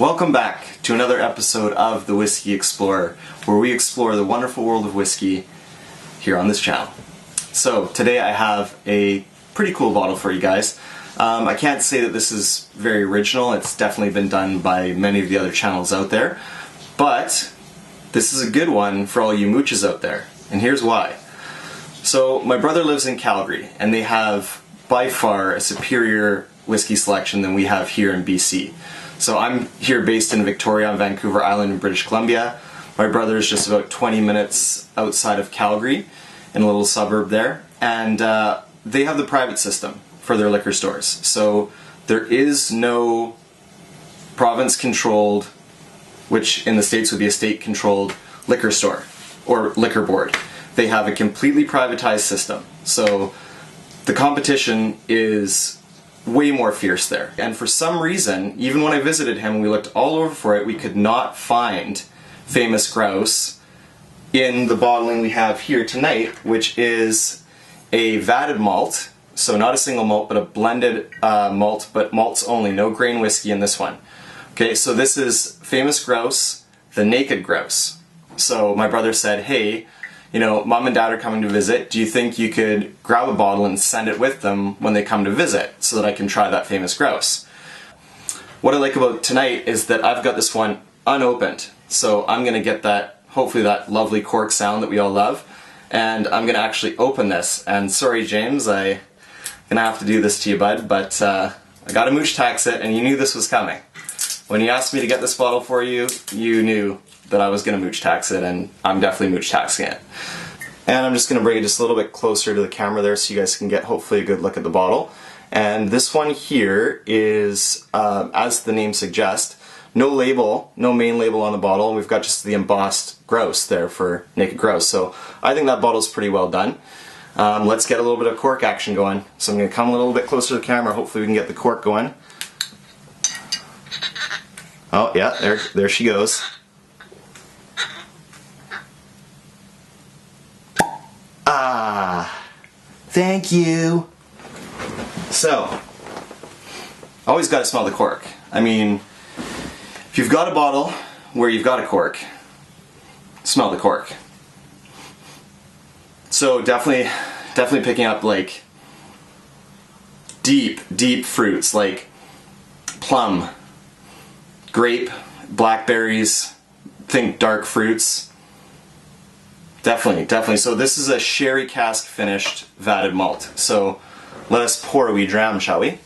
Welcome back to another episode of the Whiskey Explorer, where we explore the wonderful world of whiskey here on this channel. So today I have a pretty cool bottle for you guys. I can't say that this is very original. It's definitely been done by many of the other channels out there, but this is a good one for all you mooches out there, and here's why. So my brother lives in Calgary, and they have by far a superior whiskey selection than we have here in BC. So I'm here based in Victoria on Vancouver Island in British Columbia. My brother is just about 20 minutes outside of Calgary in a little suburb there, and they have the private system for their liquor stores. So there is no province controlled, which in the States would be a state controlled liquor store or liquor board. They have a completely privatized system. So the competition is way more fierce there. And for some reason, even when I visited him, we looked all over for it, we could not find Famous Grouse in the bottling we have here tonight, which is a vatted malt. So not a single malt, but a blended malt, but malts only, no grain whiskey in this one. Okay, so this is Famous Grouse, the Naked Grouse. So my brother said, hey, you know, mom and dad are coming to visit. Do you think you could grab a bottle and send it with them when they come to visit so that I can try that Famous Grouse? What I like about tonight is that I've got this one unopened. So I'm going to get that, hopefully that lovely cork sound that we all love. And I'm going to actually open this. And sorry, James, I'm going to have to do this to you, bud, but I got to mooch tax it, and you knew this was coming. When you asked me to get this bottle for you, you knew that I was going to mooch tax it, and I'm definitely mooch taxing it. And I'm just going to bring it just a little bit closer to the camera there so you guys can get hopefully a good look at the bottle. And this one here is, as the name suggests, no label, no main label on the bottle, and we've got just the embossed grouse there for Naked Grouse. So I think that bottle's pretty well done. Let's get a little bit of cork action going. So I'm going to come a little bit closer to the camera, hopefully we can get the cork going. Oh yeah, there she goes. Ah, thank you. So, always got to smell the cork. I mean, if you've got a bottle where you've got a cork, smell the cork. So definitely picking up like deep fruits like plum, grape, blackberries, think dark fruits. Definitely. So this is a sherry cask finished vatted malt. So let us pour a wee dram, shall we?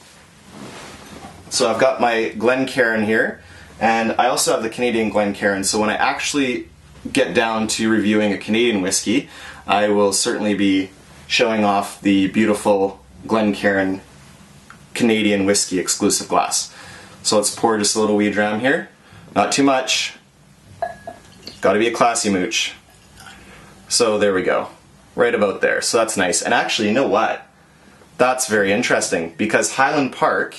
So I've got my Glencairn here, and I also have the Canadian Glencairn. So when I actually get down to reviewing a Canadian whiskey, I will certainly be showing off the beautiful Glencairn Canadian whiskey exclusive glass. So let's pour just a little wee dram here. Not too much. Gotta be a classy mooch. So there we go. Right about there. So that's nice. And actually, you know what? That's very interesting, because Highland Park,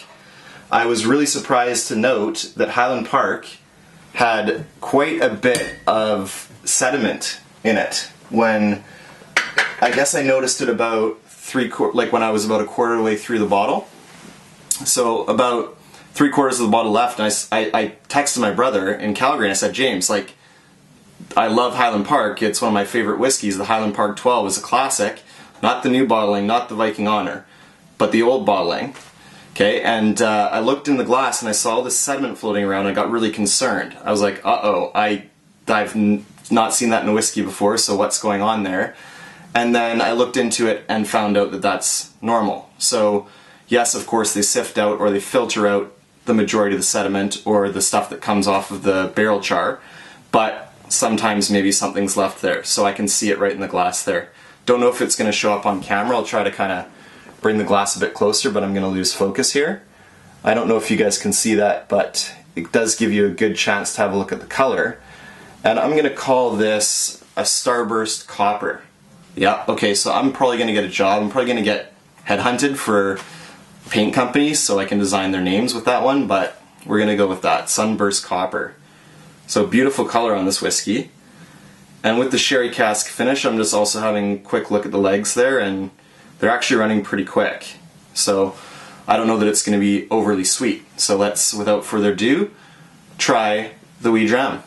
I was really surprised to note that Highland Park had quite a bit of sediment in it when I guess I noticed it about like when I was about a quarter of the way through the bottle. So about 3/4 of the bottle left, and I texted my brother in Calgary and I said, James, like, I love Highland Park. It's one of my favorite whiskeys. The Highland Park 12 is a classic. Not the new bottling, not the Viking Honor, but the old bottling. Okay, and I looked in the glass and I saw all this sediment floating around and I got really concerned. I was like, uh-oh, I've not seen that in a whiskey before, so what's going on there? And then I looked into it and found out that that's normal. So yes, of course, they sift out or they filter out the majority of the sediment or the stuff that comes off of the barrel char, but sometimes maybe something's left there. So I can see it right in the glass there. Don't know if it's going to show up on camera. I'll try to kind of bring the glass a bit closer, but I'm going to lose focus here. I don't know if you guys can see that, but it does give you a good chance to have a look at the color. And I'm going to call this a Starburst Copper. Yeah, okay, so I'm probably going to get a job. I'm probably going to get headhunted for paint companies so I can design their names with that one, but we're going to go with that, Sunburst Copper. So beautiful color on this whiskey. And with the sherry cask finish, I'm just also having a quick look at the legs there, and they're actually running pretty quick. So I don't know that it's going to be overly sweet. So let's, without further ado, try the wee dram.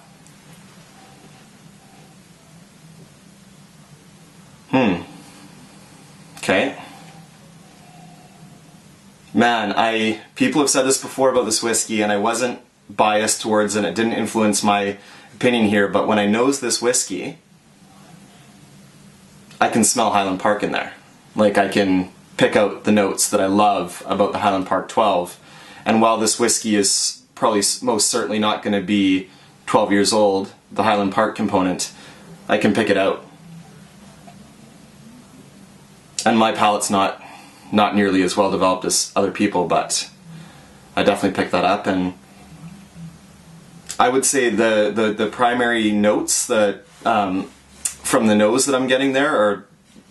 Okay. Man, people have said this before about this whiskey, and I wasn't biased towards it, and it didn't influence my opinion here, but when I nose this whiskey, I can smell Highland Park in there. Like, I can pick out the notes that I love about the Highland Park 12, and while this whiskey is probably most certainly not going to be 12 years old, the Highland Park component, I can pick it out. And my palate's not nearly as well developed as other people, but I definitely picked that up. And I would say the primary notes that from the nose that I'm getting there are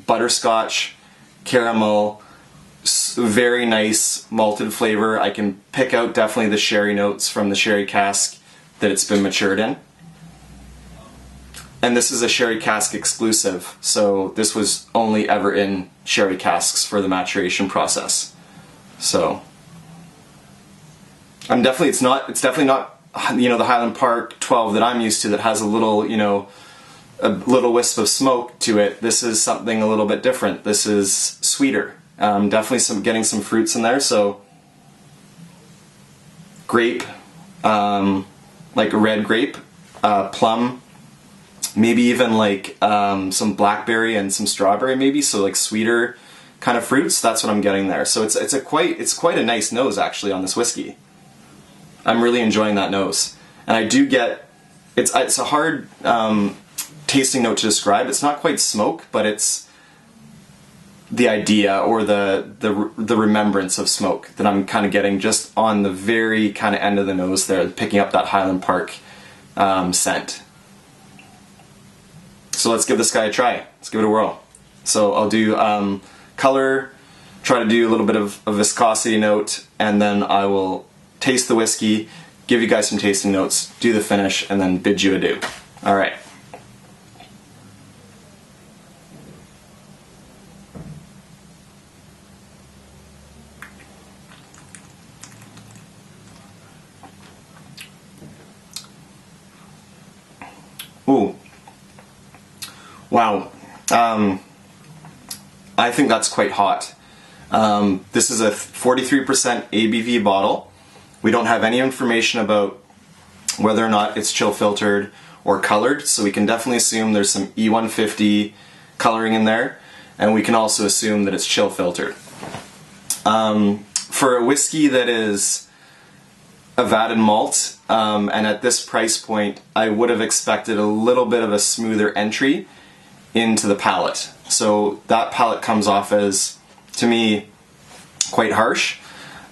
butterscotch, caramel, very nice malted flavor. I can pick out definitely the sherry notes from the sherry cask that it's been matured in. And this is a sherry cask exclusive, so this was only ever in sherry casks for the maturation process. So it's definitely not, you know, the Highland Park 12 that I'm used to that has a little, you know, a little wisp of smoke to it. This is something a little bit different. This is sweeter. Definitely getting some fruits in there, so grape, like a red grape, plum, maybe even like some blackberry and some strawberry maybe, so like sweeter kind of fruits. That's what I'm getting there. So it's quite a nice nose actually on this whiskey. I'm really enjoying that nose, and I do get it's a hard tasting note to describe. It's not quite smoke, but it's the idea or the remembrance of smoke that I'm kind of getting just on the very kind of end of the nose there, picking up that Highland Park scent. So let's give this guy a try. Let's give it a whirl. So I'll do color, try to do a little bit of a viscosity note, and then I will taste the whiskey, give you guys some tasting notes, do the finish, and then bid you adieu. All right. Ooh. Wow. I think that's quite hot. This is a 43% ABV bottle. We don't have any information about whether or not it's chill filtered or colored, so we can definitely assume there's some E150 coloring in there, and we can also assume that it's chill filtered. For a whiskey that is a vatted malt, and at this price point, I would have expected a little bit of a smoother entry into the palate. So that palate comes off as, to me, quite harsh.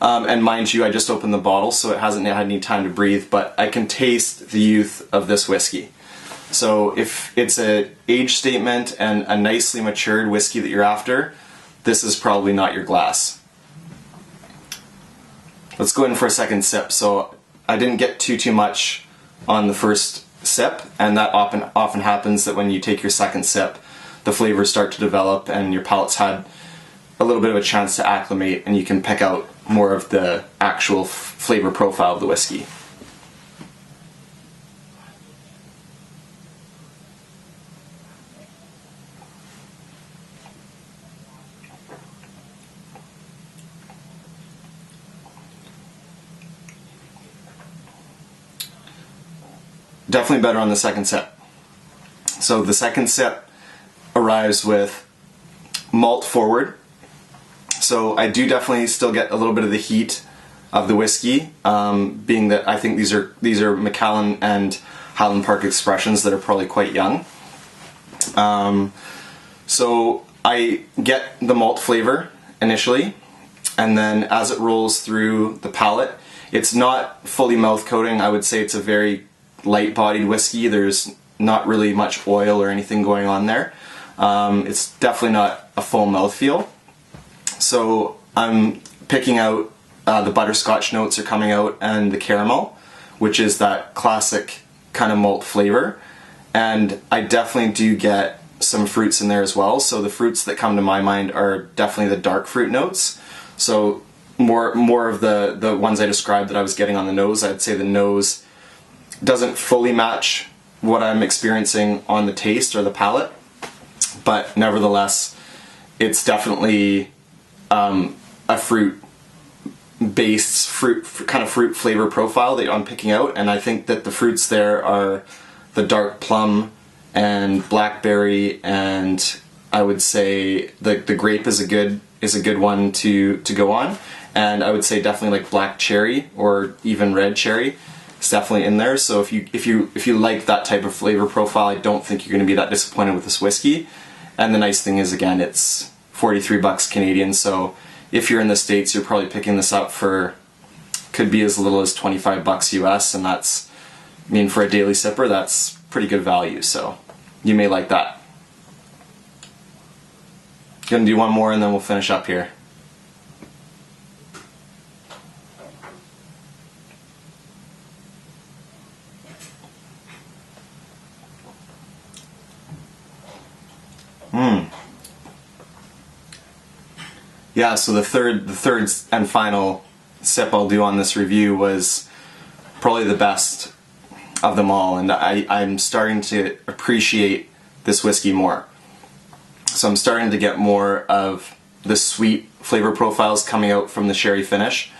And mind you, I just opened the bottle, so it hasn't had any time to breathe, but I can taste the youth of this whiskey. So if it's an age statement and a nicely matured whiskey that you're after, this is probably not your glass. Let's go in for a second sip. So I didn't get too much on the first sip, and that often happens that when you take your second sip, the flavors start to develop and your palate's had a little bit of a chance to acclimate, and you can pick out more of the actual flavor profile of the whiskey. Definitely better on the second sip. So the second sip arrives with malt forward. So I do definitely still get a little bit of the heat of the whiskey, being that I think these are Macallan and Highland Park expressions that are probably quite young. So I get the malt flavor initially, and then as it rolls through the palate, it's not fully mouth coating. I would say it's a very light-bodied whiskey. There's not really much oil or anything going on there. It's definitely not a full mouthfeel. So I'm picking out the butterscotch notes are coming out, and the caramel, which is that classic kind of malt flavor. And I definitely do get some fruits in there as well. So the fruits that come to my mind are definitely the dark fruit notes. So more of the ones I described that I was getting on the nose. I'd say the nose doesn't fully match what I'm experiencing on the taste or the palate, but nevertheless, it's definitely a fruit-based, kind of fruit flavor profile that I'm picking out, and I think that the fruits there are the dark plum and blackberry, and I would say the grape is a good one to go on, and I would say definitely like black cherry or even red cherry. It's definitely in there. So if you like that type of flavor profile, I don't think you're going to be that disappointed with this whiskey. And the nice thing is, again, it's 43 bucks Canadian. So if you're in the States, you're probably picking this up for, could be as little as 25 bucks US, and that's, I mean, for a daily sipper, that's pretty good value. So you may like that. Gonna do one more and then we'll finish up here. Yeah, so the third and final sip I'll do on this review was probably the best of them all, and I'm starting to appreciate this whiskey more. So I'm starting to get more of the sweet flavor profiles coming out from the sherry finish.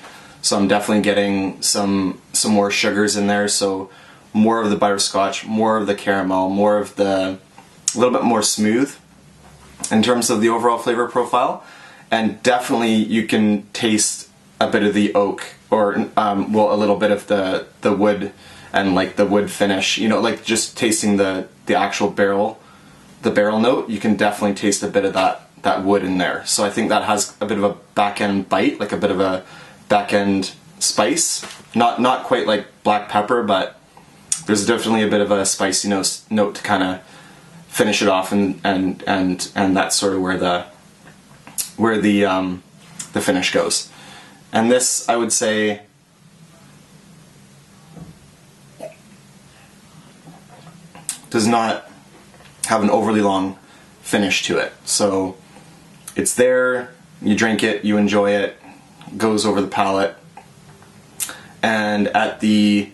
So I'm definitely getting some more sugars in there, so more of the butterscotch, more of the caramel, more of the, a little bit more smooth in terms of the overall flavor profile. And definitely you can taste a bit of the oak, or well, a little bit of the wood and like the wood finish, you know, like just tasting the actual barrel, the barrel note, you can definitely taste a bit of that wood in there. So I think that has a bit of a back end bite, like a bit of a back end spice. Not quite like black pepper, but there's definitely a bit of a spicy note to kind of finish it off, and that's sort of where the finish goes. And this, I would say, does not have an overly long finish to it. So it's there, you drink it, you enjoy it, goes over the palate, and at the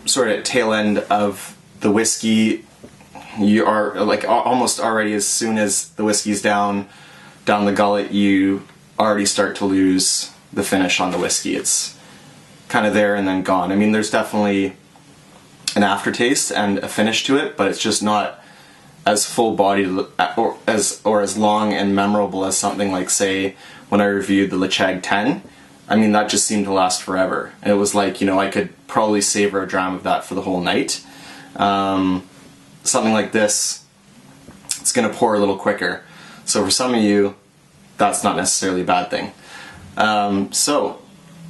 sort of tail end of the whiskey, you are like almost already, as soon as the whiskey's down the gullet, you already start to lose the finish on the whiskey. It's kind of there and then gone. I mean, there's definitely an aftertaste and a finish to it, but it's just not as full-bodied or as long and memorable as something like, say, when I reviewed the Lechag 10. I mean, that just seemed to last forever. And it was like, you know, I could probably savor a dram of that for the whole night. Something like this, it's going to pour a little quicker. So for some of you, that's not necessarily a bad thing. So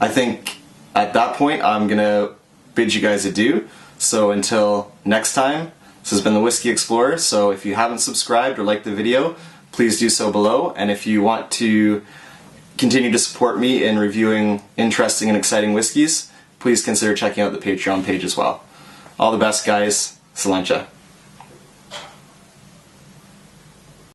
I think at that point, I'm going to bid you guys adieu. So until next time, this has been the Whiskey Explorer. So if you haven't subscribed or liked the video, please do so below. And if you want to continue to support me in reviewing interesting and exciting whiskeys, please consider checking out the Patreon page as well. All the best, guys. Salentia.